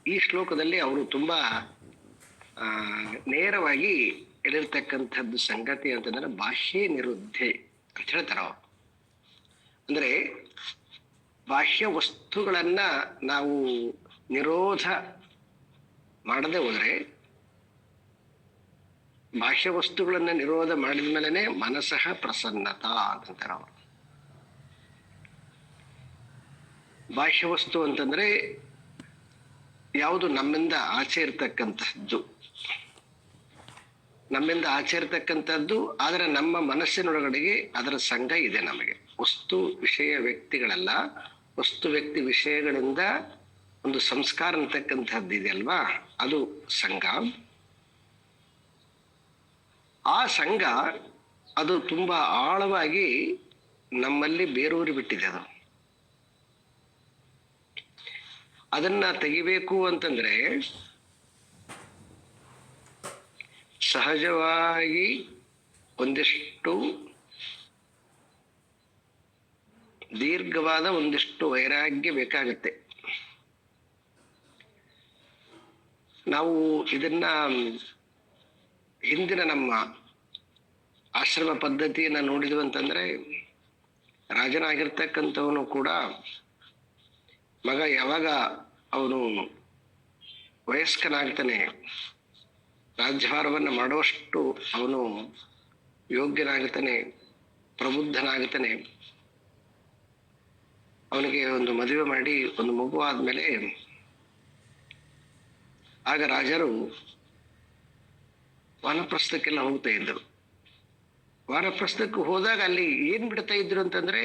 ಈ ಶ್ಲೋಕದಲ್ಲಿ ಅವರು ತುಂಬಾ ಆ ನೇರವಾಗಿ ಹೇಳಿರ್ತಕ್ಕಂಥದ್ದು ಸಂಗತಿ ಅಂತಂದ್ರೆ ಬಾಹ್ಯ ನಿರುದ್ಧೆ ಅಂತ ಹೇಳ್ತಾರ ಅವ್ರು. ಅಂದ್ರೆ ಬಾಹ್ಯ ವಸ್ತುಗಳನ್ನ ನಾವು ನಿರೋಧ ಮಾಡದೆ ಹೋದ್ರೆ, ಬಾಹ್ಯ ವಸ್ತುಗಳನ್ನ ನಿರೋಧ ಮಾಡಿದ ಮೇಲೆನೆ ಮನಸ್ಸಃ ಪ್ರಸನ್ನತಾ ಅಂತಾರ ಅವರು. ಬಾಹ್ಯ ವಸ್ತು ಅಂತಂದ್ರೆ ಯಾವುದು ನಮ್ಮಿಂದ ಆಚೆ ಇರ್ತಕ್ಕಂಥದ್ದು, ನಮ್ಮಿಂದ ಆಚೆ ಇರ್ತಕ್ಕಂಥದ್ದು, ಆದರೆ ನಮ್ಮ ಮನಸ್ಸಿನೊಳಗಡೆಗೆ ಅದರ ಸಂಘ ಇದೆ ನಮಗೆ. ವಸ್ತು ವಿಷಯ ವ್ಯಕ್ತಿಗಳಲ್ಲ, ವಸ್ತು ವ್ಯಕ್ತಿ ವಿಷಯಗಳಿಂದ ಒಂದು ಸಂಸ್ಕಾರ ಅಂತಕ್ಕಂಥದ್ದು ಇದೆ ಅಲ್ವಾ, ಅದು ಸಂಘ. ಆ ಸಂಘ ಅದು ತುಂಬಾ ಆಳವಾಗಿ ನಮ್ಮಲ್ಲಿ ಬೇರೂರಿ ಬಿಟ್ಟಿದೆ. ಅದನ್ನ ತೆಗಿಬೇಕು ಅಂತಂದ್ರೆ ಸಹಜವಾಗಿ ಒಂದಿಷ್ಟು ದೀರ್ಘವಾದ ಒಂದಿಷ್ಟು ವೈರಾಗ್ಯ ಬೇಕಾಗತ್ತೆ. ನಾವು ಇದನ್ನ ಹಿಂದಿನ ನಮ್ಮ ಆಶ್ರಮ ಪದ್ಧತಿಯನ್ನ ನೋಡಿದ್ವಿ ಅಂತಂದ್ರೆ, ರಾಜನಾಗಿರ್ತಕ್ಕಂಥವನು ಕೂಡ ಮಗ ಯಾವಾಗ ಅವನು ವಯಸ್ಕನಾಗ್ತಾನೆ, ರಾಜ್ಯಭಾರವನ್ನು ಮಾಡುವಷ್ಟು ಅವನು ಯೋಗ್ಯನಾಗ್ತಾನೆ, ಪ್ರಬುದ್ಧನಾಗ್ತಾನೆ, ಅವನಿಗೆ ಒಂದು ಮದುವೆ ಮಾಡಿ ಒಂದು ಮಗು ಆದ್ಮೇಲೆ ಆಗ ರಾಜರು ವಾನಪ್ರಸ್ಥಕ್ಕೆಲ್ಲ ಹೋಗ್ತಾ ಇದ್ರು. ವಾನಪ್ರಸ್ಥಕ್ಕೆ ಹೋದಾಗ ಅಲ್ಲಿ ಏನ್ ಬಿಡ್ತಾ ಇದ್ರು ಅಂತಂದ್ರೆ,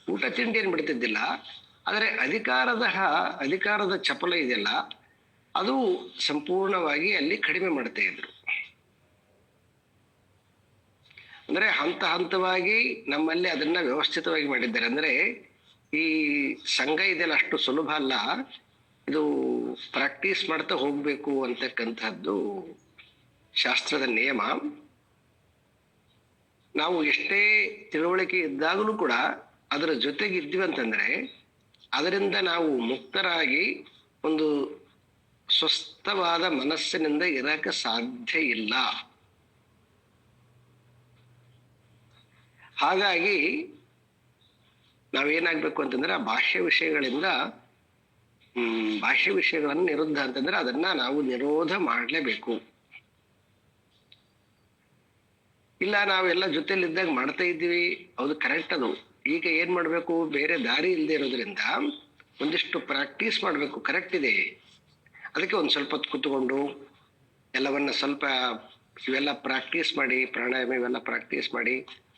ಊಟ ತಿಂಡಿ ಏನ್ ಬಿಡ್ತಿದ್ದಿಲ್ಲ, ಆದರೆ ಅಧಿಕಾರದ ಚಪಲ ಇದೆಯಲ್ಲ ಅದು ಸಂಪೂರ್ಣವಾಗಿ ಅಲ್ಲಿ ಕಡಿಮೆ ಮಾಡ್ತಾ ಇದ್ರು. ಅಂದ್ರೆ ಹಂತ ಹಂತವಾಗಿ ನಮ್ಮಲ್ಲಿ ಅದನ್ನ ವ್ಯವಸ್ಥಿತವಾಗಿ ಮಾಡಿದ್ದಾರೆ. ಅಂದ್ರೆ ಈ ಸಂಘ ಇದೆಯಲ್ಲ ಅಷ್ಟು ಸುಲಭ ಅಲ್ಲ, ಇದು ಪ್ರಾಕ್ಟೀಸ್ ಮಾಡ್ತಾ ಹೋಗ್ಬೇಕು ಅಂತಕ್ಕಂಥದ್ದು ಶಾಸ್ತ್ರದ ನಿಯಮ. ನಾವು ಎಷ್ಟೇ ತಿಳುವಳಿಕೆ ಇದ್ದಾಗಲೂ ಕೂಡ ಅದರ ಜೊತೆಗೆ ಇದ್ವಿ ಅಂತಂದ್ರೆ ಅದರಿಂದ ನಾವು ಮುಕ್ತರಾಗಿ ಒಂದು ಸ್ವಸ್ಥವಾದ ಮನಸ್ಸಿನಿಂದ ಇರಕ್ಕೆ ಸಾಧ್ಯ ಇಲ್ಲ. ಹಾಗಾಗಿ ನಾವೇನಾಗ್ಬೇಕು ಅಂತಂದ್ರೆ ಆ ಬಾಹ್ಯ ವಿಷಯಗಳನ್ನು ನಿರುದ್ಧ ಅಂತಂದ್ರೆ ಅದನ್ನ ನಾವು ನಿರೋಧ ಮಾಡ್ಲೇಬೇಕು. ಇಲ್ಲ ನಾವೆಲ್ಲ ಜೊತೆಲಿದ್ದಾಗ ಮಾಡ್ತಾ ಇದ್ದೀವಿ, ಹೌದು ಕರೆಕ್ಟ್. ಅದು ಈಗ ಏನ್ ಮಾಡ್ಬೇಕು, ಬೇರೆ ದಾರಿ ಇಲ್ಲದೆ ಇರೋದ್ರಿಂದ ಒಂದಿಷ್ಟು ಪ್ರಾಕ್ಟೀಸ್ ಮಾಡ್ಬೇಕು, ಕರೆಕ್ಟ್ ಇದೆ. ಅದಕ್ಕೆ ಒಂದ್ ಸ್ವಲ್ಪ ಹೊತ್ತು ಕೂತ್ಕೊಂಡು ಎಲ್ಲವನ್ನ ಸ್ವಲ್ಪ ಇವೆಲ್ಲ ಪ್ರಾಕ್ಟೀಸ್ ಮಾಡಿ, ಪ್ರಾಣಾಯಾಮ ಇವೆಲ್ಲ ಪ್ರಾಕ್ಟೀಸ್ ಮಾಡಿ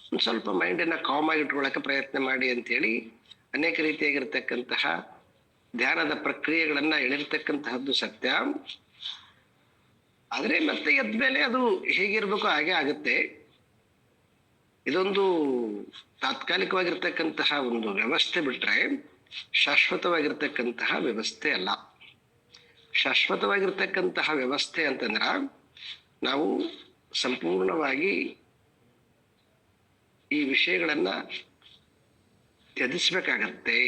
ಒಂದ್ ಸ್ವಲ್ಪ ಮೈಂಡನ್ನ ಕಾಮ್ ಆಗಿ ಇಟ್ಕೊಳಕ್ಕೆ ಪ್ರಯತ್ನ ಮಾಡಿ ಅಂತೇಳಿ ಅನೇಕ ರೀತಿಯಾಗಿರ್ತಕ್ಕಂತಹ ಧ್ಯಾನದ ಪ್ರಕ್ರಿಯೆಗಳನ್ನ ಹೇಳಿರ್ತಕ್ಕಂತಹದ್ದು ಸತ್ಯ. ಆದ್ರೆ ಮತ್ತೆ ಎದ್ಮೇಲೆ ಅದು ಹೇಗಿರ್ಬೇಕು ಹಾಗೆ ಆಗುತ್ತೆ. ಇದೊಂದು ತಾತ್ಕಾಲಿಕವಾಗಿರ್ತಕ್ಕಂತಹ ಒಂದು ವ್ಯವಸ್ಥೆ ಬಿಟ್ರೆ ಶಾಶ್ವತವಾಗಿರ್ತಕ್ಕಂತಹ ವ್ಯವಸ್ಥೆ ಅಲ್ಲ. ಶಾಶ್ವತವಾಗಿರ್ತಕ್ಕಂತಹ ವ್ಯವಸ್ಥೆ ಅಂತಂದ್ರ ನಾವು ಸಂಪೂರ್ಣವಾಗಿ ಈ ವಿಷಯಗಳನ್ನ ತ್ಯಜಿಸ್ಬೇಕಾಗತ್ತೆ.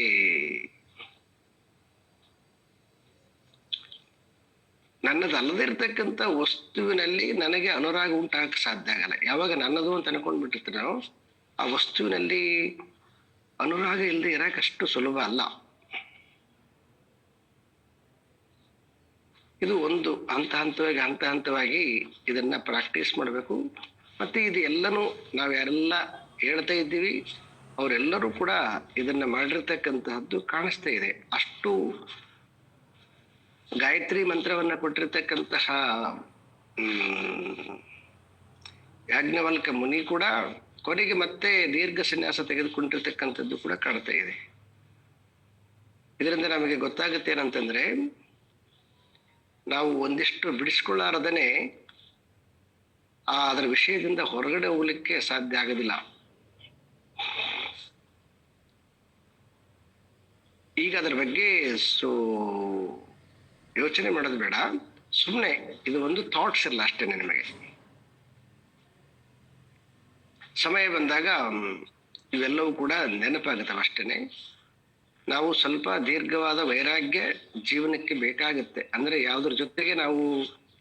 ನನ್ನದಲ್ಲದಿರ್ತಕ್ಕಂಥ ವಸ್ತುವಿನಲ್ಲಿ ನನಗೆ ಅನುರಾಗ ಉಂಟಾಗಕ್ಕೆ ಸಾಧ್ಯ ಆಗಲ್ಲ. ಯಾವಾಗ ನನ್ನದು ಅಂತ ಅನ್ಕೊಂಡ್ಬಿಟ್ಟಿರ್ತೀವಿ ನಾವು, ಆ ವಸ್ತುವಿನಲ್ಲಿ ಅನುರಾಗ ಇಲ್ಲದೆ ಇರಕ್ಕೆ ಅಷ್ಟು ಸುಲಭ ಅಲ್ಲ. ಇದು ಒಂದು ಹಂತ ಹಂತವಾಗಿ ಇದನ್ನ ಪ್ರಾಕ್ಟೀಸ್ ಮಾಡಬೇಕು. ಮತ್ತೆ ಇದು ಎಲ್ಲನೂ ನಾವು ಯಾರೆಲ್ಲ ಹೇಳ್ತಾ ಇದ್ದೀವಿ ಅವರೆಲ್ಲರೂ ಕೂಡ ಇದನ್ನ ಮಾಡಿರ್ತಕ್ಕಂತಹದ್ದು ಕಾಣಿಸ್ತಾ ಇದೆ. ಅಷ್ಟು ಗಾಯತ್ರಿ ಮಂತ್ರವನ್ನ ಕೊಟ್ಟಿರ್ತಕ್ಕಂತಹ ಯಾಜ್ಞವಲ್ಕ ಮುನಿ ಕೂಡ ಕೊನೆಗೆ ಮತ್ತೆ ದೀರ್ಘ ಸನ್ಯಾಸ ತೆಗೆದುಕೊಂಡಿರ್ತಕ್ಕಂಥದ್ದು ಕೂಡ ಕಾಣ್ತಾ ಇದೆ. ಇದರಿಂದ ನಮಗೆ ಗೊತ್ತಾಗುತ್ತೆ ಏನಂತಂದ್ರೆ, ನಾವು ಒಂದಿಷ್ಟು ಬಿಡಿಸ್ಕೊಳ್ಳಾರದನೆ ಅದರ ವಿಷಯದಿಂದ ಹೊರಗಡೆ ಹೋಗ್ಲಿಕ್ಕೆ ಸಾಧ್ಯ ಆಗೋದಿಲ್ಲ. ಈಗ ಅದರ ಬಗ್ಗೆ ಯೋಚನೆ ಮಾಡೋದು ಬೇಡ, ಸುಮ್ಮನೆ ಇದು ಒಂದು ಥಾಟ್ಸ್ ಇಲ್ಲ ಅಷ್ಟೇನೆ. ನಿಮಗೆ ಸಮಯ ಬಂದಾಗ ಇವೆಲ್ಲವೂ ಕೂಡ ನೆನಪಾಗುತ್ತವೆ ಅಷ್ಟೇನೆ. ನಾವು ಸ್ವಲ್ಪ ದೀರ್ಘವಾದ ವೈರಾಗ್ಯ ಜೀವನಕ್ಕೆ ಬೇಕಾಗುತ್ತೆ. ಅಂದ್ರೆ ಯಾವುದ್ರ ಜೊತೆಗೆ ನಾವು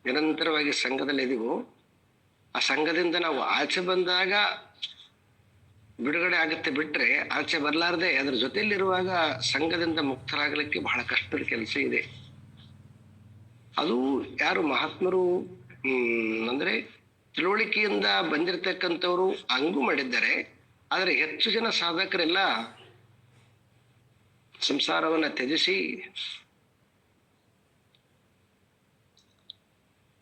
ನಿರಂತರವಾಗಿ ಸಂಘದಲ್ಲಿ ಇದೀವೋ ಆ ಸಂಘದಿಂದ ನಾವು ಆಚೆ ಬಂದಾಗ ಬಿಡುಗಡೆ ಆಗುತ್ತೆ. ಬಿಟ್ರೆ ಆಚೆ ಬರ್ಲಾರ್ದೆ ಅದ್ರ ಜೊತೆಯಲ್ಲಿರುವಾಗ ಸಂಘದಿಂದ ಮುಕ್ತರಾಗಲಿಕ್ಕೆ ಬಹಳ ಕಷ್ಟದ ಕೆಲಸ ಇದೆ. ಅದು ಯಾರು ಮಹಾತ್ಮರು ಅಂದ್ರೆ ತಿಳುವಳಿಕೆಯಿಂದ ಬಂದಿರತಕ್ಕಂಥವ್ರು ಹಂಗೂ ಮಾಡಿದ್ದಾರೆ. ಆದ್ರೆ ಹೆಚ್ಚು ಜನ ಸಾಧಕರೆಲ್ಲ ಸಂಸಾರವನ್ನ ತ್ಯಜಿಸಿ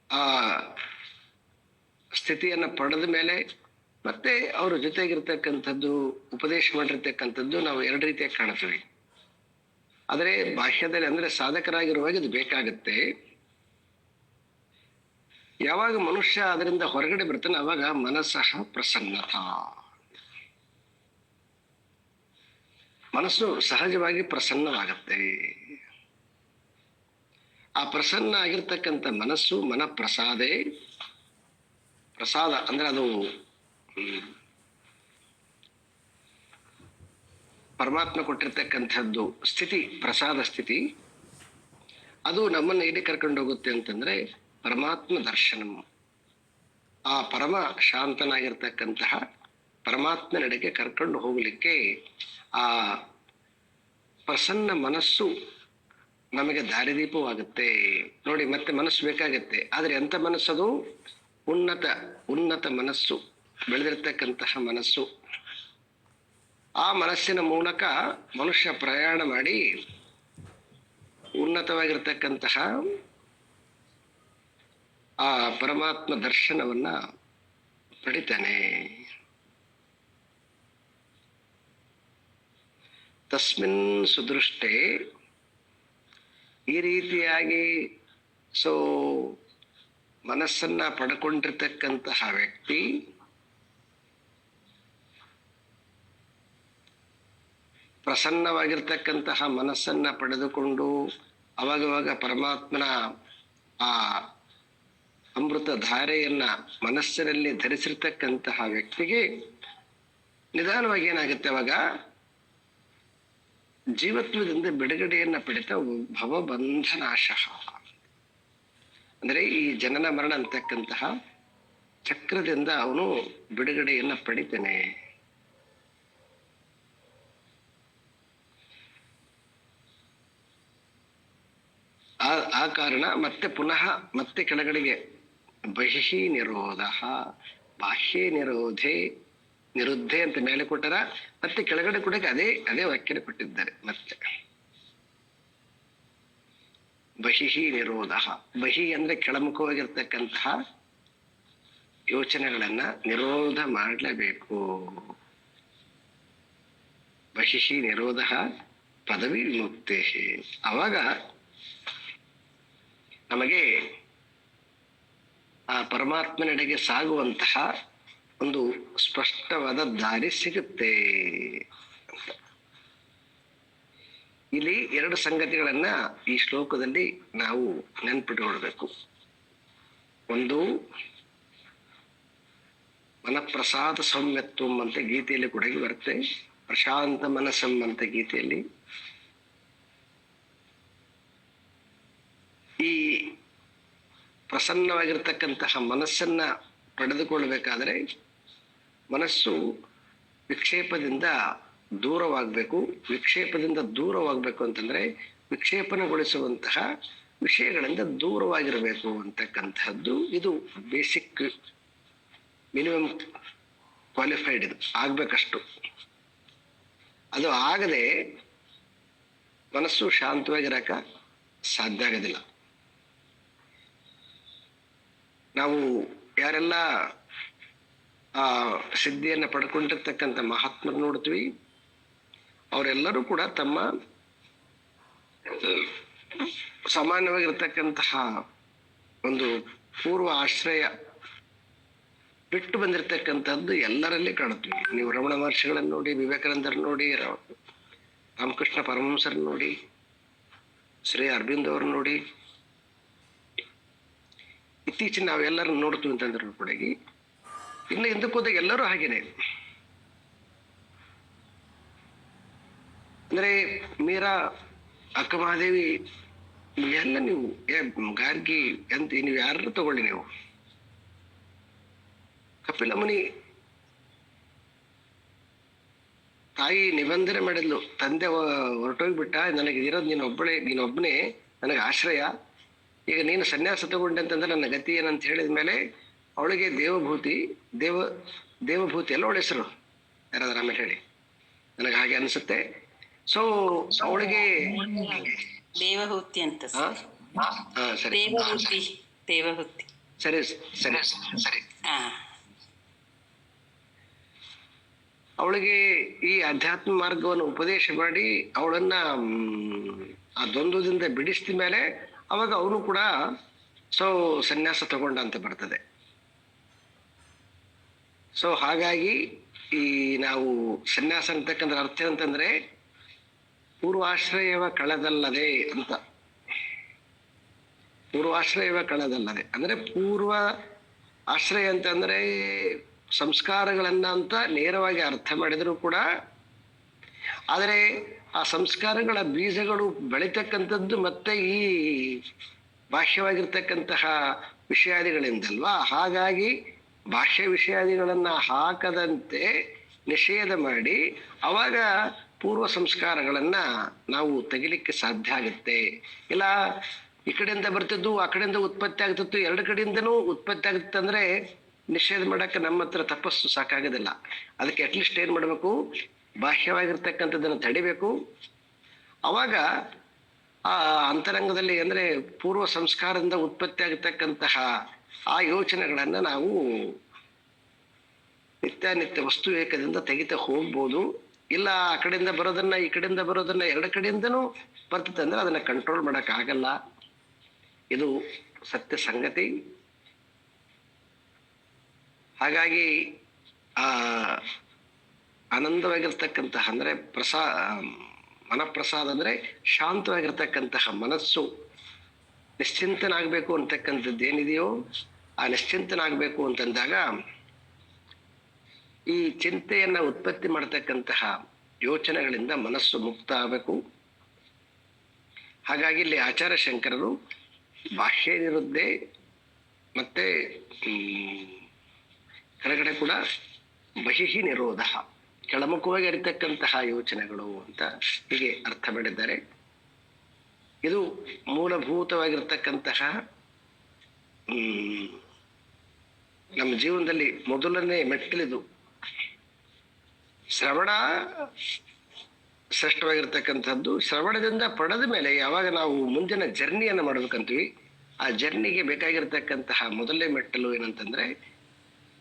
ಆ ಸ್ಥಿತಿಯನ್ನ ಪಡೆದ ಮೇಲೆ ಮತ್ತೆ ಅವ್ರ ಜೊತೆಗಿರ್ತಕ್ಕಂಥದ್ದು ಉಪದೇಶ ಮಾಡಿರ್ತಕ್ಕಂಥದ್ದು ನಾವು ಎರಡು ರೀತಿಯಾಗಿ ಕಾಣ್ತೀವಿ. ಆದ್ರೆ ಬಾಹ್ಯದಲ್ಲಿ ಅಂದ್ರೆ ಸಾಧಕರಾಗಿರುವಾಗ ಇದು ಬೇಕಾಗತ್ತೆ. ಯಾವಾಗ ಮನುಷ್ಯ ಅದರಿಂದ ಹೊರಗಡೆ ಬರ್ತಾನೆ ಅವಾಗ ಮನಸ್ಸಹ ಪ್ರಸನ್ನತಾ, ಮನಸ್ಸು ಸಹಜವಾಗಿ ಪ್ರಸನ್ನವಾಗತ್ತೆ. ಆ ಪ್ರಸನ್ನ ಆಗಿರ್ತಕ್ಕಂಥ ಮನಸ್ಸು ಮನ ಪ್ರಸಾದೇ. ಪ್ರಸಾದ ಅಂದ್ರೆ ಅದು ಪರಮಾತ್ಮ ಕೊಟ್ಟಿರ್ತಕ್ಕಂಥದ್ದು ಸ್ಥಿತಿ, ಪ್ರಸಾದ ಸ್ಥಿತಿ. ಅದು ನಮ್ಮನ್ನ ಎಲ್ಲಿ ಕರ್ಕೊಂಡು ಹೋಗುತ್ತೆ ಅಂತಂದ್ರೆ ಪರಮಾತ್ಮ ದರ್ಶನಂ. ಆ ಪರಮ ಶಾಂತನಾಗಿರ್ತಕ್ಕಂತಹ ಪರಮಾತ್ಮನೆಡೆಗೆ ಕರ್ಕೊಂಡು ಹೋಗ್ಲಿಕ್ಕೆ ಆ ಪ್ರಸನ್ನ ಮನಸ್ಸು ನಮಗೆ ದಾರಿದೀಪವಾಗುತ್ತೆ. ನೋಡಿ, ಮತ್ತೆ ಮನಸ್ಸು ಬೇಕಾಗತ್ತೆ. ಆದ್ರೆ ಎಂತ ಮನಸ್ಸದು? ಉನ್ನತ ಮನಸ್ಸು, ಬೆಳೆದಿರ್ತಕ್ಕಂತಹ ಮನಸ್ಸು. ಆ ಮನಸ್ಸಿನ ಮೂಲಕ ಮನುಷ್ಯ ಪ್ರಯಾಣ ಮಾಡಿ ಉನ್ನತವಾಗಿರ್ತಕ್ಕಂತಹ ಆ ಪರಮಾತ್ಮ ದರ್ಶನವನ್ನ ಪಡಿತಾನೆ. ತಸ್ಮಿನ್ ಸುದೃಷ್ಟೇ, ಈ ರೀತಿಯಾಗಿ ಮನಸ್ಸನ್ನ ಪಡ್ಕೊಂಡಿರ್ತಕ್ಕಂತಹ ವ್ಯಕ್ತಿ ಪ್ರಸನ್ನವಾಗಿರ್ತಕ್ಕಂತಹ ಮನಸ್ಸನ್ನ ಪಡೆದುಕೊಂಡು ಅವಾಗವಾಗ ಪರಮಾತ್ಮನ ಆ ಅಮೃತ ಧಾರೆಯನ್ನ ಮನಸ್ಸಿನಲ್ಲಿ ಧರಿಸಿರ್ತಕ್ಕಂತಹ ವ್ಯಕ್ತಿಗೆ ನಿಧಾನವಾಗಿ ಏನಾಗುತ್ತೆ, ಅವಾಗ ಜೀವತ್ವದಿಂದ ಬಿಡುಗಡೆಯನ್ನ ಪಡಿತಾ ಭವಬಂಧನಾಶ, ಅಂದ್ರೆ ಈ ಜನನ ಮರಣ ಅಂತಕ್ಕಂತಹ ಚಕ್ರದಿಂದ ಅವನು ಬಿಡುಗಡೆಯನ್ನ ಪಡಿತಾನೆ. ಆ ಕಾರಣ ಮತ್ತೆ ಕೆಳಗಡೆಗೆ ಬಹಿಹಿ ನಿರೋಧ, ಬಾಹ್ಯ ನಿರೋಧೆ, ನಿರುದ್ಧೆ ಅಂತ ಮೇಲೆ ಕೊಟ್ಟರ, ಮತ್ತೆ ಕೆಳಗಡೆ ಕೂಡ ಅದೇ ವಾಕ್ಯನ ಕೊಟ್ಟಿದ್ದಾರೆ. ಮತ್ತೆ ಬಹಿಹಿ ನಿರೋಧ, ಬಹಿ ಅಂದ್ರೆ ಕೆಳಮುಖವಾಗಿರ್ತಕ್ಕಂತಹ ಯೋಚನೆಗಳನ್ನ ನಿರೋಧ ಮಾಡಲೇಬೇಕು. ಬಹಿಹಿ ನಿರೋಧ ಪದವಿ ವಿಮುಕ್ತಿ. ಅವಾಗ ನಮಗೆ ಆ ಪರಮಾತ್ಮನೆಡೆಗೆ ಸಾಗುವಂತಹ ಒಂದು ಸ್ಪಷ್ಟವಾದ ದಾರಿ ಸಿಗುತ್ತೆ. ಇಲ್ಲಿ ಎರಡು ಸಂಗತಿಗಳನ್ನ ಈ ಶ್ಲೋಕದಲ್ಲಿ ನಾವು ನೆನ್ಪಿಟ್ಕೊಳ್ಬೇಕು. ಒಂದು ಮನಪ್ರಸಾದ ಸೌಮ್ಯತ್ವಂ ಅಂತ ಗೀತೆಯಲ್ಲಿ ಕೂಡ ಬರುತ್ತೆ, ಪ್ರಶಾಂತ ಮನಸ್ಸಂ ಅಂತ ಗೀತೆಯಲ್ಲಿ. ಈ ಪ್ರಸನ್ನವಾಗಿರ್ತಕ್ಕಂತಹ ಮನಸ್ಸನ್ನ ಪಡೆದುಕೊಳ್ಬೇಕಾದ್ರೆ ಮನಸ್ಸು ವಿಕ್ಷೇಪದಿಂದ ದೂರವಾಗಬೇಕು. ವಿಕ್ಷೇಪದಿಂದ ದೂರವಾಗಬೇಕು ಅಂತಂದ್ರೆ ವಿಕ್ಷೇಪಣಗೊಳಿಸುವಂತಹ ವಿಷಯಗಳಿಂದ ದೂರವಾಗಿರಬೇಕು ಅಂತಕ್ಕಂಥದ್ದು ಇದು ಬೇಸಿಕ್ ಮಿನಿಮಮ್ ಕ್ವಾಲಿಫೈಡ್. ಇದು ಆಗ್ಬೇಕಷ್ಟು. ಅದು ಆಗದೆ ಮನಸ್ಸು ಶಾಂತವಾಗಿರಕ ಸಾಧ್ಯ ಆಗೋದಿಲ್ಲ. ನಾವು ಯಾರೆಲ್ಲ ಆ ಸಿದ್ಧಿಯನ್ನ ಪಡ್ಕೊಂಡಿರ್ತಕ್ಕಂಥ ಮಹಾತ್ಮರು ನೋಡ್ತೀವಿ, ಅವರೆಲ್ಲರೂ ಕೂಡ ತಮ್ಮ ಸಾಮಾನ್ಯವಾಗಿರ್ತಕ್ಕಂತಹ ಒಂದು ಪೂರ್ವ ಆಶ್ರಯ ಬಿಟ್ಟು ಬಂದಿರತಕ್ಕಂಥದ್ದು ಎಲ್ಲರಲ್ಲಿ ಕಾಣುತ್ತೀವಿ. ನೀವು ರಮಣ ಮಹರ್ಷಿಗಳನ್ನು ನೋಡಿ, ವಿವೇಕಾನಂದರ್ ನೋಡಿ, ರಾಮಕೃಷ್ಣ ಪರಮಹಂಸರ್ ನೋಡಿ, ಶ್ರೀ ಅರವಿಂದ್ ಅವ್ರ ನೋಡಿ, ಇತ್ತೀಚಿನ ನಾವೆಲ್ಲರೂ ನೋಡ್ತೀವಿ ಅಂತಂದ್ರೆ ಕೂಡ ಇನ್ನು ಹಿಂದಕ್ಕೆ ಹೋದಾಗ ಎಲ್ಲರೂ ಹಾಗೇನೆ. ಅಂದ್ರೆ ಮೀರಾ, ಅಕ್ಕ ಮಹಾದೇವಿ ಎಲ್ಲ ನೀವು ಗಾರ್ಗಿ ಅಂತ ನೀವು ಯಾರು ತಗೊಳ್ಳಿ, ನೀವು ಕಪಿಲ ಮುನಿ ತಾಯಿ ನಿಬಂಧನೆ ಮಾಡಿದ್ಲು, ತಂದೆ ಹೊರಟೋಗ್ಬಿಟ್ಟ, ನನಗಿರೋದು ನೀನೊಬ್ಬನೇ ನನಗೆ ಆಶ್ರಯ, ಈಗ ನೀನು ಸನ್ಯಾಸ ತಗೊಂಡೆ ಅಂತಂದ್ರೆ ನನ್ನ ಗತಿ ಏನಂತ ಹೇಳಿದ ಮೇಲೆ ಅವಳಿಗೆ ದೇವಭೂತಿ ಎಲ್ಲ ಅವಳ ಹೆಸರು ಯಾರಾದ್ರೂ ಆಮೇಲೆ ಹೇಳಿ, ನನಗೆ ಹಾಗೆ ಅನ್ಸುತ್ತೆ. ಸೊ ಅವಳಿಗೆ ದೇವಹೂತಿ ಅಂತ. ಸರಿ ದೇವಹೂತಿ ಸರಿ ಸರಿ ಸರಿ. ಅವಳಿಗೆ ಈ ಅಧ್ಯಾತ್ಮ ಮಾರ್ಗವನ್ನು ಉಪದೇಶ ಮಾಡಿ ಅವಳನ್ನ ಆ ದ್ವಂದ್ವದಿಂದ ಬಿಡಿಸಿದ ಮೇಲೆ ಅವಾಗ ಅವನು ಕೂಡ ಸನ್ಯಾಸ ತಗೊಂಡ ಅಂತ ಬರ್ತದೆ. ಸೊ ಹಾಗಾಗಿ ಈ ನಾವು ಸನ್ಯಾಸ ಅಂತಕ್ಕಂಥ ಅರ್ಥ ಅಂತಂದ್ರೆ ಪೂರ್ವಾಶ್ರಯವ ಕಳೆದಲ್ಲದೆ ಅಂತ. ಪೂರ್ವಾಶ್ರಯವ ಕಳೆದಲ್ಲದೆ ಅಂದ್ರೆ ಪೂರ್ವ ಆಶ್ರಯ ಅಂತಂದ್ರೆ ಸಂಸ್ಕಾರಗಳನ್ನ ಅಂತ ನೇರವಾಗಿ ಅರ್ಥ ಮಾಡಿದ್ರು ಕೂಡ, ಆದರೆ ಆ ಸಂಸ್ಕಾರಗಳ ಬೀಜಗಳು ಬೆಳಿತಕ್ಕಂಥದ್ದು ಮತ್ತೆ ಈ ಬಾಹ್ಯವಾಗಿರ್ತಕ್ಕಂತಹ ವಿಷಯಾದಿಗಳಿಂದಲ್ವಾ. ಹಾಗಾಗಿ ಬಾಹ್ಯ ವಿಷಯಾದಿಗಳನ್ನ ಹಾಕದಂತೆ ನಿಷೇಧ ಮಾಡಿ ಅವಾಗ ಪೂರ್ವ ಸಂಸ್ಕಾರಗಳನ್ನ ನಾವು ತೆಗಿಲಿಕ್ಕೆ ಸಾಧ್ಯ ಆಗುತ್ತೆ. ಇಲ್ಲ ಈ ಕಡೆಯಿಂದ ಬರ್ತಿದ್ದು ಆ ಕಡೆಯಿಂದ ಉತ್ಪತ್ತಿ ಆಗ್ತಿತ್ತು, ಎರಡು ಕಡೆಯಿಂದನೂ ಉತ್ಪತ್ತಿ ಆಗುತ್ತೆ ಅಂದ್ರೆ ನಿಷೇಧ ಮಾಡಕ್ಕೆ ನಮ್ಮ ಹತ್ರ ತಪಸ್ಸು ಸಾಕಾಗೋದಿಲ್ಲ. ಅದಕ್ಕೆ ಅಟ್ಲೀಸ್ಟ್ ಏನ್ ಮಾಡ್ಬೇಕು, ಬಾಹ್ಯವಾಗಿರ್ತಕ್ಕಂಥದ್ದನ್ನು ತಡಿಬೇಕು. ಅವಾಗ ಆ ಅಂತರಂಗದಲ್ಲಿ ಅಂದ್ರೆ ಪೂರ್ವ ಸಂಸ್ಕಾರದಿಂದ ಉತ್ಪತ್ತಿ ಆಗತಕ್ಕಂತಹ ಆ ಯೋಚನೆಗಳನ್ನ ನಾವು ನಿತ್ಯ ವಸ್ತು ಏಕದಿಂದ ತೆಗಿತಾ ಹೋಗ್ಬೋದು. ಇಲ್ಲ ಆ ಕಡೆಯಿಂದ ಬರೋದನ್ನ ಈ ಕಡೆಯಿಂದ ಬರೋದನ್ನ ಎರಡು ಕಡೆಯಿಂದನೂ ಬರ್ತದೆ ಅಂದ್ರೆ ಅದನ್ನ ಕಂಟ್ರೋಲ್ ಮಾಡಕ್ ಆಗಲ್ಲ. ಇದು ಸತ್ಯ ಸಂಗತಿ. ಹಾಗಾಗಿ ಆ ಆನಂದವಾಗಿರ್ತಕ್ಕಂತಹ ಅಂದ್ರೆ ಮನಪ್ರಸಾದ ಅಂದ್ರೆ ಶಾಂತವಾಗಿರ್ತಕ್ಕಂತಹ ಮನಸ್ಸು ನಿಶ್ಚಿಂತನಾಗಬೇಕು ಅಂತಕ್ಕಂಥದ್ದು ಏನಿದೆಯೋ ಆ ನಿಶ್ಚಿಂತನಾಗಬೇಕು ಅಂತಂದಾಗ ಈ ಚಿಂತೆಯನ್ನ ಉತ್ಪತ್ತಿ ಮಾಡತಕ್ಕಂತಹ ಯೋಚನೆಗಳಿಂದ ಮನಸ್ಸು ಮುಕ್ತ ಆಗಬೇಕು. ಹಾಗಾಗಿ ಇಲ್ಲಿ ಆಚಾರ್ಯ ಶಂಕರರು ಬಾಹ್ಯ ನಿರುದ್ಧೆ ಮತ್ತೆ ಕೆಳಗಡೆ ಕೂಡ ಬಹಿಹಿ ನಿರೋಧ, ಕೆಳಮುಖವಾಗಿ ಇರತಕ್ಕಂತಹ ಯೋಚನೆಗಳು ಅಂತ ಹೀಗೆ ಅರ್ಥ ಮಾಡಿದ್ದಾರೆ. ಇದು ಮೂಲಭೂತವಾಗಿರ್ತಕ್ಕಂತಹ ನಮ್ಮ ಜೀವನದಲ್ಲಿ ಮೊದಲನೇ ಮೆಟ್ಟಿಲಿದು. ಶ್ರವಣ ಶ್ರೇಷ್ಠವಾಗಿರ್ತಕ್ಕಂಥದ್ದು. ಶ್ರವಣದಿಂದ ಪಡೆದ ಮೇಲೆ ಯಾವಾಗ ನಾವು ಮುಂದಿನ ಜರ್ನಿಯನ್ನು ಮಾಡ್ಬೇಕಂತೀವಿ, ಆ ಜರ್ನಿಗೆ ಬೇಕಾಗಿರ್ತಕ್ಕಂತಹ ಮೊದಲನೇ ಮೆಟ್ಟಲು ಏನಂತಂದ್ರೆ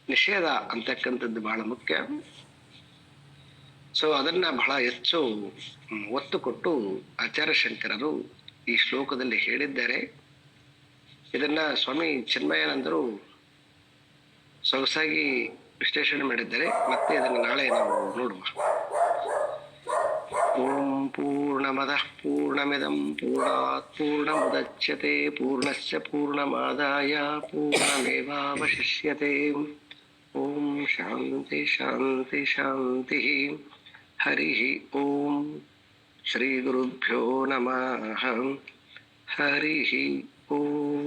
ನಿಷೇಧ ಅಂತಕ್ಕಂಥದ್ದು ಬಹಳ ಮುಖ್ಯ. ಸೊ ಅದನ್ನ ಬಹಳ ಹೆಚ್ಚು ಒತ್ತು ಕೊಟ್ಟು ಆಚಾರ್ಯ ಶಂಕರರು ಈ ಶ್ಲೋಕದಲ್ಲಿ ಹೇಳಿದ್ದಾರೆ. ಇದನ್ನ ಸ್ವಾಮಿ ಚಿನ್ಮಯಾನಂದರು ಸೊಗಸಾಗಿ ವಿಶ್ಲೇಷಣೆ ಮಾಡಿದ್ದಾರೆ. ಮತ್ತೆ ಇದನ್ನು ನಾಳೆ ನಾವು ನೋಡುವ. ಓಂ ಪೂರ್ಣಮದಃ ಪೂರ್ಣಮಿದಂ ಪೂರ್ಣಾತ್ ಪೂರ್ಣಮುದಚ್ಯತೆ ಪೂರ್ಣಸ್ಯ ಪೂರ್ಣಮಾದಾಯ ಪೂರ್ಣಮೇವಾವಶಿಷ್ಯತೆ. ಓಂ ಶಾಂತಿ ಶಾಂತಿ ಶಾಂತಿ. ಹರಿ ಓಂ. ಶ್ರೀ ಗುರುಭ್ಯೋ ನಮಃ. ಹರಿ ಓಂ.